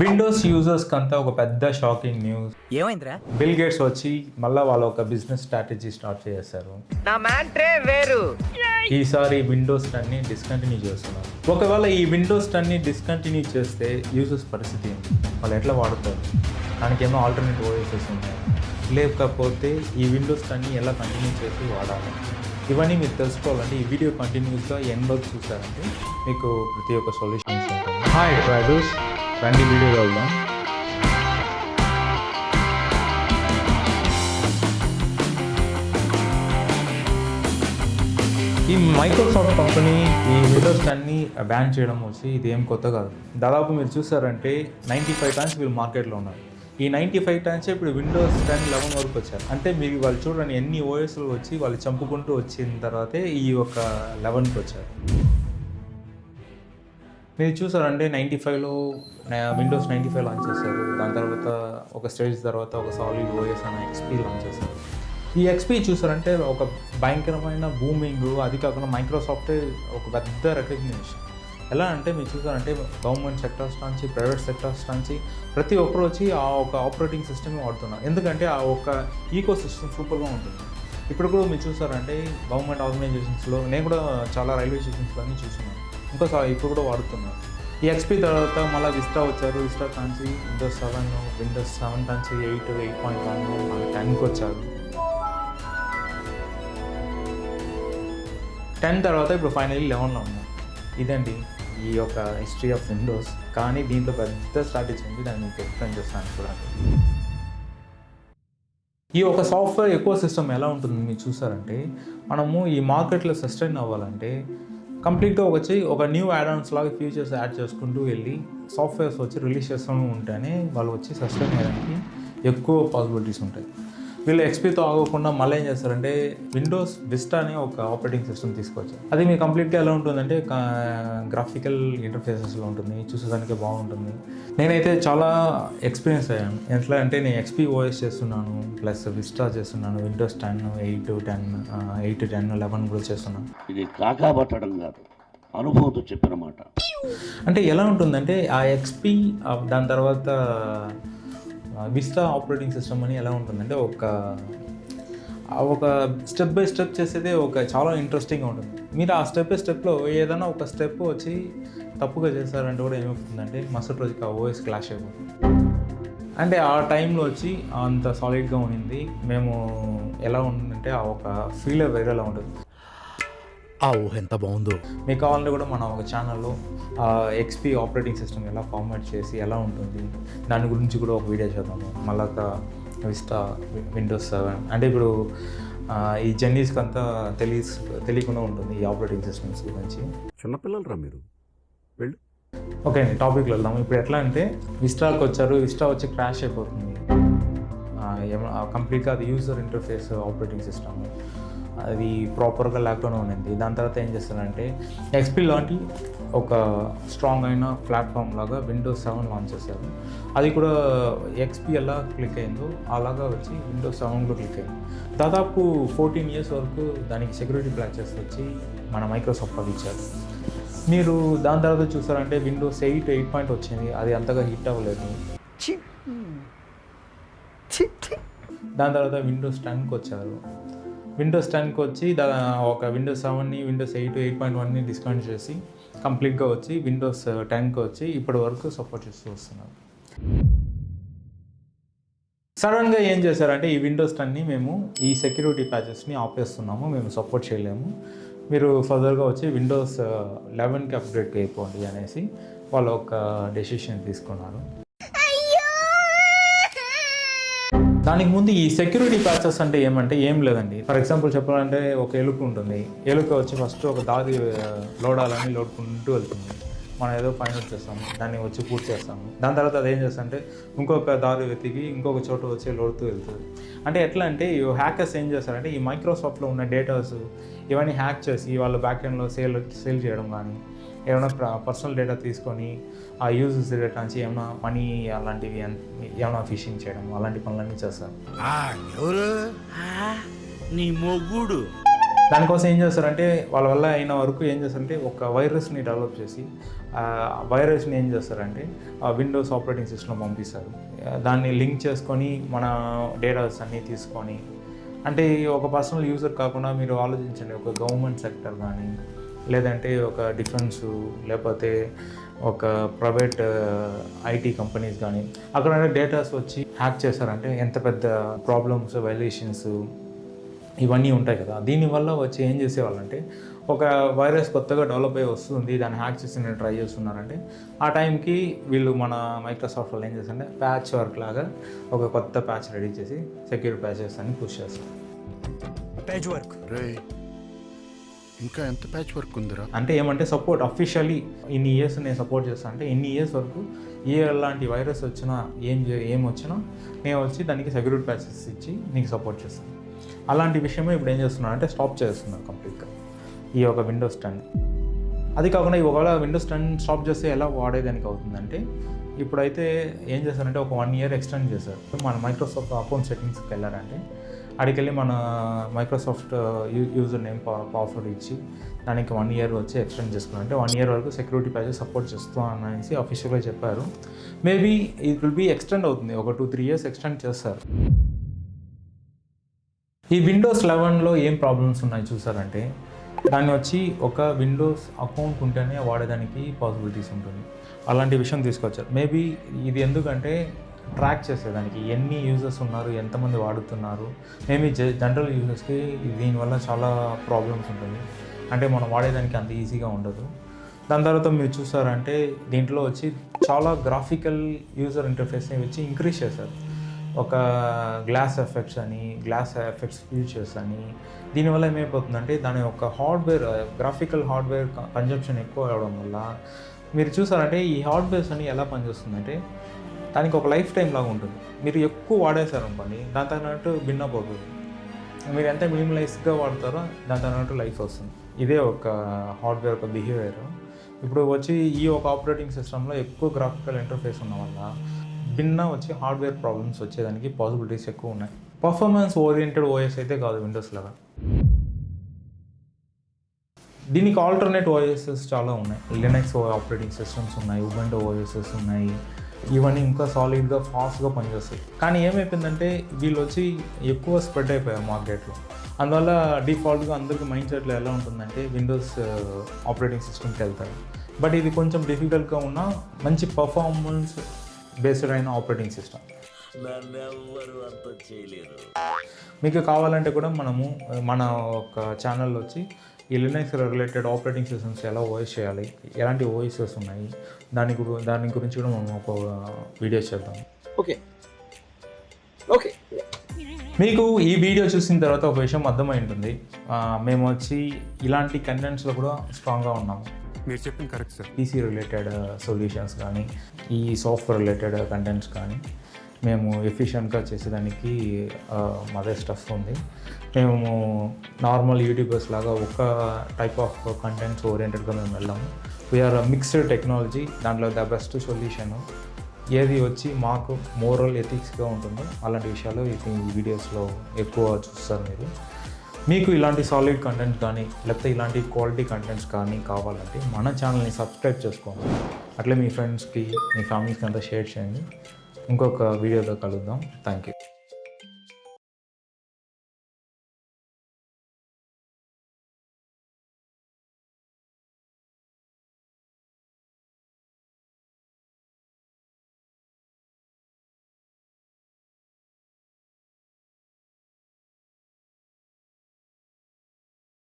Windows users కంతా ఒక పెద్ద షాకింగ్ న్యూస్. ఏమైందిరా? బిల్ గేట్స్ వచ్చి మళ్ళీ వాళ్ళ ఒక బిజినెస్ స్ట్రాటజీ స్టార్ట్ చేశారు. నా మ్యాంట్రే వేరు. ఈసారి విండోస్ 10ని డిస్కంటిన్యూ చేస్తున్నారు. ఒకవేళ ఈ విండోస్ 10ని డిస్కంటిన్యూ చేస్తే యూజర్స్ పరిస్థితి ఏంటి? వాళ్ళు ఎట్లా వాడుతారు? దానికి ఏమో ఆల్టర్నేటివ్ ఓఎసెస్ ఉన్నాయి. లేకపోతే ఈ విండోస్ 10ని ఎలా కంటిన్యూ చేసి వాడాలి? ఇవన్నీ మీరు తెలుసుకోవాలంటే ఈ వీడియో కంటిన్యూస్గా ఎండ్ వరకు చూసారంటే మీకు ప్రతి ఒక్క సొల్యూషన్స్ ఉంటుంది. హాయ్ ట్రైడర్స్, రండి వీడియో వెళ్దాం. ఈ మైక్రోసాఫ్ట్ కంపెనీ ఈ విండోస్ 10ని బ్యాన్ చేయడం వచ్చి ఇది ఏం కొత్త కాదు. దాదాపు మీరు చూసారంటే 95 టైమ్స్ వీళ్ళు మార్కెట్లో ఉన్నారు. ఈ 95 టైమ్స్ ఇప్పుడు విండోస్ 10 11 వరకు వచ్చారు. అంటే మీరు వాళ్ళు చూడండి ఎన్ని ఓఎస్లు వచ్చి వాళ్ళు చంపుకుంటూ వచ్చిన తర్వాతే ఈ ఒక 11కి వచ్చారు. మీరు చూసారంటే 95లో విండోస్ 95 లాంచ్ చేశారు. దాని తర్వాత ఒక స్టేజ్ తర్వాత ఒక సాలిడ్ ఓఎస్ అనే ఎక్స్పీ లాంచ్ చేశారు. ఈ ఎక్స్పీ చూసారంటే ఒక భయంకరమైన బూమింగ్, అది కాకుండా మైక్రోసాఫ్టే ఒక పెద్ద రికగ్నిషన్. ఎలా అంటే మీరు చూసారంటే గవర్నమెంట్ సెక్టర్స్ నుంచి ప్రైవేట్ సెక్టర్స్ నుంచి ప్రతి ఒక్కరు వచ్చి ఆ ఒక ఆపరేటింగ్ సిస్టమ్ వాడుతున్నారు. ఎందుకంటే ఆ ఒక ఈకో సిస్టమ్ సూపర్గా ఉంటుంది. ఇప్పుడు కూడా మీరు చూసారంటే గవర్నమెంట్ ఆర్గనైజేషన్స్లో నేను కూడా చాలా రైల్వే స్టేషన్స్లో అన్నీ చూస్తున్నాను. ఇంకోసారి ఇప్పుడు కూడా వాడుతున్నాను. ఈ ఎక్స్పీ తర్వాత మళ్ళీ విస్టా వచ్చారు. విస్టా నుంచి విండోస్ 7, విండోస్ 7 నుంచి 8, 8.1, 10కి వచ్చారు. 10 తర్వాత ఇప్పుడు ఫైనల్లీ 11లో ఉన్నాం. ఇదండి ఈ యొక్క హిస్టరీ ఆఫ్ విండోస్. కానీ దీంట్లో పెద్ద స్ట్రాటజీ ఉంది, దాన్ని మీకు ఎక్స్ప్లెయిన్ చేస్తాను చూడండి. ఈ ఒక సాఫ్ట్వేర్ ఎకో సిస్టమ్ ఎలా ఉంటుంది మీరు చూసారంటే మనము ఈ మార్కెట్లో సస్టైన్ అవ్వాలంటే కంప్లీట్గా వచ్చి ఒక న్యూ యాడాన్స్ లాగా ఫీచర్స్ యాడ్ చేసుకుంటూ వెళ్ళి సాఫ్ట్వేర్స్ వచ్చి రిలీజ్ చేస్తూ ఉంటేనే వాళ్ళు వచ్చి సస్టైన్ అయ్యడానికి ఎక్కువ పాసిబిలిటీస్ ఉంటాయి. వీళ్ళు ఎక్స్పీతో ఆగకుండా మళ్ళీ ఏం చేస్తారంటే విండోస్ విస్టా అనే ఒక ఆపరేటింగ్ సిస్టమ్ తీసుకొచ్చారు. అది మీకు కంప్లీట్గా ఎలా ఉంటుందంటే గ్రాఫికల్ ఇంటర్ఫేసెస్లో ఉంటుంది, చూసేదానికి బాగుంటుంది. నేనైతే చాలా ఎక్స్పీరియన్స్ అయ్యాను. ఎట్లా అంటే నేను ఎక్స్పీ ఓఎస్ చేస్తున్నాను, ప్లస్ విస్టా చేస్తున్నాను, విండోస్ 10, 8, 10, 11 కూడా చేస్తున్నాను. ఇది కాకాబట్టడం కాదు, అనుభవంతో చెప్పిన మాట. అంటే ఎలా ఉంటుందంటే ఆ ఎక్స్పీ దాని తర్వాత విస్టా ఆపరేటింగ్ సిస్టమ్ అని ఎలా ఉంటుందంటే ఒక స్టెప్ బై స్టెప్ చేసేదే ఒక చాలా ఇంట్రెస్టింగ్గా ఉంటుంది. మీరు ఆ స్టెప్ బై స్టెప్లో ఏదైనా ఒక స్టెప్ వచ్చి తప్పుగా చేశారంటే కూడా ఏమవుతుందంటే మరుసటి రోజుకి ఆ ఓఎస్ క్లాష్ అయిపోతుంది. అంటే ఆ టైంలో వచ్చి అంత సాలిడ్గా ఉండింది. మేము ఎలా ఉంటుందంటే ఆ ఒక ఫీల్ వేరేలా ఉంటుంది. ఆ ఊహ ఎంత బాగుందో. మీకు కావాలంటే కూడా మన ఒక ఛానల్లో ఎక్స్పీ ఆపరేటింగ్ సిస్టమ్ ఎలా ఫార్మాట్ చేసి ఎలా ఉంటుంది దాని గురించి కూడా ఒక వీడియో చేద్దాము. మళ్ళా విస్టా, విండోస్ 7 అంటే ఇప్పుడు ఈ జర్నీస్కి అంతా తెలియకుండా ఉంటుంది ఈ ఆపరేటింగ్ సిస్టమ్స్ గురించి. చిన్నపిల్లలరా మీరు, వెళ్ళు. ఓకే అండి, టాపిక్లో వెళ్దాము. ఇప్పుడు ఎట్లా అంటే విస్టాకి వచ్చారు, విస్టా వచ్చి క్రాష్ అయిపోతుంది. కంప్లీట్గా అది యూజర్ ఇంటర్ఫేస్ ఆపరేటింగ్ సిస్టమ్ అది ప్రాపర్గా లేకుండా ఉండింది. దాని తర్వాత ఏం చేస్తారంటే ఎక్స్పీ లాంటి ఒక స్ట్రాంగ్ అయిన ప్లాట్ఫామ్ లాగా విండోస్ 7 లాంచ్ చేశారు. అది కూడా ఎక్స్పీ ఎలా క్లిక్ అయిందో అలాగా వచ్చి విండోస్ 7లో క్లిక్ అయింది. దాదాపు 14 ఇయర్స్ వరకు దానికి సెక్యూరిటీ ప్యాచెస్ వచ్చి మన మైక్రోసాఫ్ట్ వాళ్ళు ఇచ్చారు. మీరు దాని తర్వాత చూసారంటే విండోస్ 8, 8 వచ్చింది. అది అంతగా హిట్ అవ్వలేదు. దాని తర్వాత విండోస్ 10కి వచ్చారు. విండోస్ 10కి వచ్చి ఒక విండోస్ 7ని, విండోస్ 8, 8.1ని డిస్కౌంట్ చేసి కంప్లీట్గా వచ్చి విండోస్ 10కి వచ్చి ఇప్పటి వరకు సపోర్ట్ చేస్తూ వస్తున్నారు. సడన్గా ఏం చేశారంటే ఈ విండోస్ 10ని మేము ఈ సెక్యూరిటీ ప్యాచెస్ని ఆపేస్తున్నాము, మేము సపోర్ట్ చేయలేము, మీరు ఫర్దర్గా వచ్చి విండోస్ 11కి అప్గ్రేడ్కి అయిపోండి అనేసి వాళ్ళు ఒక డెసిషన్ తీసుకున్నారు. దానికి ముందు ఈ సెక్యూరిటీ ప్యాచెస్ అంటే ఏమంటే ఏం లేదండి. ఫర్ ఎగ్జాంపుల్ చెప్పాలంటే ఒక ఎలుక ఉంటుంది. ఎలుక వచ్చి ఫస్ట్ ఒక దారి లోడాలని లోడుకుంటూ వెళ్తుంది. మనం ఏదో ఫైండ్ అవుట్ చేస్తాము, దాన్ని వచ్చి పూర్తి చేస్తాము. దాని తర్వాత అది ఏం చేస్తామంటే ఇంకొక దారి వెతికి ఇంకొక చోట వచ్చి లోడుతూ వెళ్తుంది. అంటే ఎట్లా అంటే ఈ హ్యాకర్స్ ఏం చేస్తారంటే ఈ మైక్రోసాఫ్ట్లో ఉన్న డేటాస్ ఇవన్నీ హ్యాక్ చేసి వాళ్ళ బ్యాక్ ఎండ్లో సేల్ చేయడం కానీ, ఏమైనా పర్సనల్ డేటా తీసుకొని ఆ యూజర్స్ డేటా నుంచి ఏమైనా మనీ అలాంటివి ఏమైనా ఫిషింగ్ చేయడం అలాంటి పనులన్నీ చేస్తారు. ఎవరు? నీ మొగ్గుడు. దానికోసం ఏం చేస్తారంటే వాళ్ళ వల్ల అయిన వరకు ఏం చేస్తారంటే ఒక వైరస్ని డెవలప్ చేసి ఆ వైరస్ని ఏం చేస్తారంటే ఆ విండోస్ ఆపరేటింగ్ సిస్టమ్ పంపిస్తారు. దాన్ని లింక్ చేసుకొని మన డేటాస్ అన్నీ తీసుకొని, అంటే ఒక పర్సనల్ యూజర్ కాకుండా మీరు ఆలోచించండి, ఒక గవర్నమెంట్ సెక్టర్ కానీ లేదంటే ఒక డిఫెన్స్ లేకపోతే ఒక ప్రైవేట్ ఐటీ కంపెనీస్ కానీ అక్కడ డేటాస్ వచ్చి హ్యాక్ చేశారంటే ఎంత పెద్ద ప్రాబ్లమ్స్, వైలేషన్స్ ఇవన్నీ ఉంటాయి కదా. దీనివల్ల వచ్చి ఏం చేసేవాళ్ళంటే ఒక వైరస్ కొత్తగా డెవలప్ అయ్యి వస్తుంది, దాన్ని హ్యాక్ చేసి నేను ట్రై చేస్తున్నారంటే ఆ టైంకి వీళ్ళు మన మైక్రోసాఫ్ట్ వాళ్ళు ఏం చేస్తారంటే ప్యాచ్ వర్క్ లాగా ఒక కొత్త ప్యాచ్ రెడీ చేసి సెక్యూర్ ప్యాచెస్ అని పుష్ చేస్తారు. పేజ్ వర్క్ రే ఇంకా ఎంత ప్యాచ్ వర్క్ ఉందిరా? అంటే ఏమంటే సపోర్ట్ అఫీషియలీ ఇన్ని ఇయర్స్ నేను సపోర్ట్ చేస్తాను అంటే ఇన్ని ఇయర్స్ వరకు ఎలాంటి వైరస్ వచ్చినా ఏం వచ్చినా నేను వచ్చి దానికి సెక్యూరిటీ ప్యాచెస్ ఇచ్చి నీకు సపోర్ట్ చేస్తాను. అలాంటి విషయమే ఇప్పుడు ఏం చేస్తున్నాను అంటే స్టాప్ చేస్తున్నాను కంప్లీట్గా ఈ ఒక విండోస్ 10. అది కాకుండా ఒకవేళ విండోస్ 10 స్టాప్ చేస్తే ఎలా వాడేదానికి అవుతుందంటే ఇప్పుడైతే ఏం చేస్తారంటే ఒక 1 year ఎక్స్టెండ్ చేశారు. మన మైక్రోసాఫ్ట్ అకౌంట్ సెట్టింగ్స్కి వెళ్ళారంటే అక్కడికి వెళ్ళి మన మైక్రోసాఫ్ట్ యూజర్ నేమ్ పాస్వర్డ్ ఇచ్చి దానికి 1 year వచ్చి ఎక్స్టెండ్ చేసుకున్నాం. అంటే 1 year వరకు సెక్యూరిటీ ప్యాచెస్ సపోర్ట్ చేస్తాం అనేసి అఫీషియల్గా చెప్పారు. Maybe it will be extend అవుతుంది, ఒక 2-3 years ఎక్స్టెండ్ చేస్తారు. ఈ విండోస్ 11లో ఏం ప్రాబ్లమ్స్ ఉన్నాయి చూసారంటే దాన్ని వచ్చి ఒక విండోస్ అకౌంట్ ఉంటేనే వాడేదానికి పాసిబిలిటీస్ ఉంటుంది. అలాంటి విషయం తీసుకొచ్చారు. మేబీ ఇది ఎందుకంటే ట్రాక్ చేసేదానికి ఎన్ని యూజర్స్ ఉన్నారు, ఎంతమంది వాడుతున్నారు. మేబీ జనరల్ యూజర్స్కి దీనివల్ల చాలా ప్రాబ్లమ్స్ ఉంటుంది, అంటే మనం వాడేదానికి అంత ఈజీగా ఉండదు. దాని తర్వాత మీరు చూసారంటే దీంట్లో వచ్చి చాలా గ్రాఫికల్ యూజర్ ఇంటర్ఫేస్ని వచ్చి ఇంక్రీజ్ చేశారు. ఒక గ్లాస్ ఎఫెక్ట్స్ ఫీచర్స్ అని. దీనివల్ల ఏమైపోతుందంటే దాని యొక్క గ్రాఫికల్ హార్డ్వేర్ కన్జంప్షన్ ఎక్కువ అవడం వల్ల మీరు చూసారంటే ఈ హార్డ్వేర్స్ అని ఎలా పనిచేస్తుందంటే దానికి ఒక లైఫ్ టైం లాగా ఉంటుంది. మీరు ఎక్కువ వాడేశారు అనుకోండి దాని తగినట్టు భిన్నపోతుంది. మీరు ఎంత మినిమలైజ్గా వాడతారో దాని తగినట్టు లైఫ్ వస్తుంది. ఇదే ఒక హార్డ్వేర్ ఒక బిహేవియర్. ఇప్పుడు వచ్చి ఈ ఒక ఆపరేటింగ్ సిస్టంలో ఎక్కువ గ్రాఫికల్ ఇంటర్ఫేస్ ఉన్న వల్ల భిన్న వచ్చి హార్డ్వేర్ ప్రాబ్లమ్స్ వచ్చేదానికి పాసిబిలిటీస్ ఎక్కువ ఉన్నాయి. పర్ఫార్మెన్స్ ఓరియంటెడ్ ఓఎస్ అయితే కాదు విండోస్ 11. దీనికి ఆల్టర్నేట్ ఓఎస్ఎస్ చాలా ఉన్నాయి. లినక్స్ ఆపరేటింగ్ సిస్టమ్స్ ఉన్నాయి, ఉబుంటూ ఓఎస్ఎస్ ఉన్నాయి. ఇవన్నీ ఇంకా సాలిడ్గా ఫాస్ట్గా పనిచేస్తాయి. కానీ ఏమైపోయిందంటే వీళ్ళు వచ్చి ఎక్కువ స్ప్రెడ్ అయిపోయారు మార్కెట్లో. అందువల్ల డిఫాల్ట్గా అందరికీ మైండ్ సెట్లో ఎలా ఉంటుందంటే విండోస్ ఆపరేటింగ్ సిస్టమ్కి వెళ్తారు. బట్ ఇది కొంచెం డిఫికల్ట్గా ఉన్న మంచి పర్ఫార్మెన్స్ బేస్డ్ అయిన ఆపరేటింగ్ సిస్టమ్. మీకు కావాలంటే కూడా మనము మన ఒక ఛానల్లో వచ్చి ఈ లినక్స్ రిలేటెడ్ ఆపరేటింగ్ సిస్టమ్స్ ఎలా ఓఎస్ చేయాలి, ఎలాంటి ఓఎస్ఎస్ ఉన్నాయి దాని గురించి కూడా మనం ఒక వీడియో చేద్దాం. ఓకే. మీకు ఈ వీడియో చూసిన తర్వాత ఒక విషయం అర్థమై ఉంటుంది, మేము వచ్చి ఇలాంటి కంటెంట్స్లో కూడా స్ట్రాంగ్గా ఉన్నాము. మీరు చెప్పింది correct sir. PC related solutions కానీ ఈ సాఫ్ట్వేర్ రిలేటెడ్ కంటెంట్స్ కానీ మేము ఎఫిషియెంట్గా చేసేదానికి మాదే స్టఫ్ ఉంది. మేము నార్మల్ యూట్యూబర్స్ లాగా ఒక టైప్ ఆఫ్ కంటెంట్స్ ఓరియంటెడ్గా మేము వెళ్ళాము. VR mixed technology. దాంట్లో ద బెస్ట్ సొల్యూషన్ ఏది వచ్చి మాకు మోరల్ ఎథిక్స్గా ఉంటుందో అలాంటి విషయాలు ఈ వీడియోస్లో ఎక్కువ చూస్తారు. మీకు ఇలాంటి సాలిడ్ కంటెంట్ కానీ లేకపోతే ఇలాంటి క్వాలిటీ కంటెంట్స్ కానీ కావాలంటే మన ఛానల్ని సబ్స్క్రైబ్ చేసుకోండి. అట్లే మీ ఫ్రెండ్స్కి మీ ఫ్యామిలీస్కి అంతా షేర్ చేయండి. ఇంకొక వీడియోలో కలుద్దాం. Thank you.